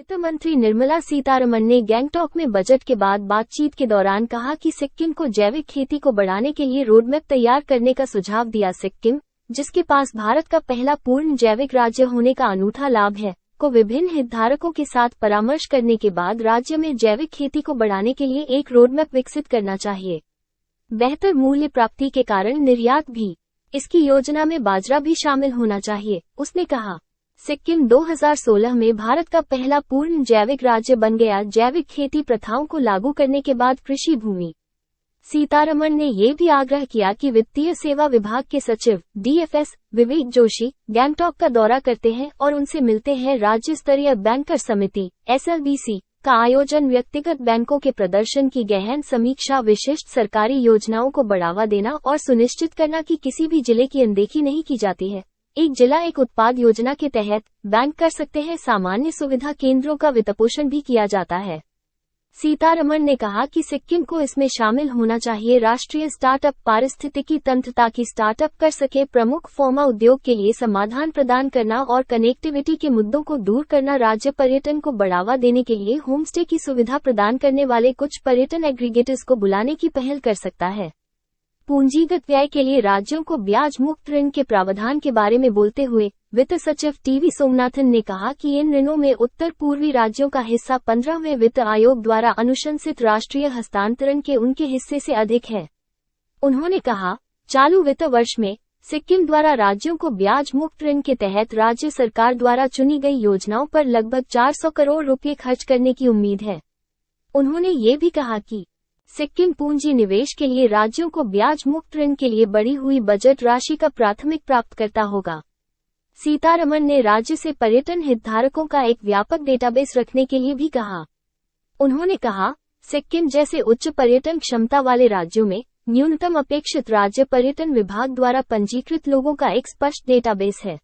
वित्त मंत्री निर्मला सीतारमण ने गैंगटॉक में बजट के बाद बातचीत के दौरान कहा कि सिक्किम को जैविक खेती को बढ़ाने के लिए रोडमैप तैयार करने का सुझाव दिया। सिक्किम, जिसके पास भारत का पहला पूर्ण जैविक राज्य होने का अनूठा लाभ है, को विभिन्न हितधारकों के साथ परामर्श करने के बाद राज्य में जैविक खेती को बढ़ाने के लिए एक रोडमैप विकसित करना चाहिए। बेहतर मूल्य प्राप्ति के कारण निर्यात भी, इसकी योजना में बाजरा भी शामिल होना चाहिए, उसने कहा। सिक्किम 2016 में भारत का पहला पूर्ण जैविक राज्य बन गया। जैविक खेती प्रथाओं को लागू करने के बाद कृषि भूमि। सीतारमण ने ये भी आग्रह किया कि वित्तीय सेवा विभाग के सचिव DFS विवेक जोशी गैंगटॉक का दौरा करते हैं और उनसे मिलते हैं। राज्य स्तरीय बैंकर समिति SLBC का आयोजन, व्यक्तिगत बैंकों के प्रदर्शन की गहन समीक्षा, विशिष्ट सरकारी योजनाओं को बढ़ावा देना और सुनिश्चित करना कि किसी भी जिले की अनदेखी नहीं की जाती है। एक जिला एक उत्पाद योजना के तहत बैंक कर सकते हैं। सामान्य सुविधा केंद्रों का वित्तपोषण भी किया जाता है। सीतारमण ने कहा कि सिक्किम को इसमें शामिल होना चाहिए। राष्ट्रीय स्टार्टअप पारिस्थितिकी तंत्र ताकि स्टार्टअप कर सके। प्रमुख फार्मा उद्योग के लिए समाधान प्रदान करना और कनेक्टिविटी के मुद्दों को दूर करना। राज्य पर्यटन को बढ़ावा देने के लिए होमस्टे की सुविधा प्रदान करने वाले कुछ पर्यटन एग्रीगेटर्स को बुलाने की पहल कर सकता है। पूंजीगत व्यय के लिए राज्यों को ब्याज मुक्त ऋण के प्रावधान के बारे में बोलते हुए वित्त सचिव TV सोमनाथन ने कहा कि इन ऋणों में उत्तर पूर्वी राज्यों का हिस्सा 15वें वित्त आयोग द्वारा अनुशंसित राष्ट्रीय हस्तांतरण के उनके हिस्से से अधिक है। उन्होंने कहा, चालू वित्त वर्ष में सिक्किम द्वारा राज्यों को ब्याज मुक्त ऋण के तहत राज्य सरकार द्वारा चुनी गई योजनाओं पर लगभग 400 करोड़ रुपये खर्च करने की उम्मीद है। उन्होंने ये भी कहा कि सिक्किम पूंजी निवेश के लिए राज्यों को ब्याज मुक्त ऋण के लिए बढ़ी हुई बजट राशि का प्राथमिक प्राप्तकर्ता होगा। सीतारमण ने राज्य से पर्यटन हितधारकों का एक व्यापक डेटाबेस रखने के लिए भी कहा। उन्होंने कहा, सिक्किम जैसे उच्च पर्यटन क्षमता वाले राज्यों में न्यूनतम अपेक्षित राज्य पर्यटन विभाग द्वारा पंजीकृत लोगों का एक स्पष्ट डेटाबेस है।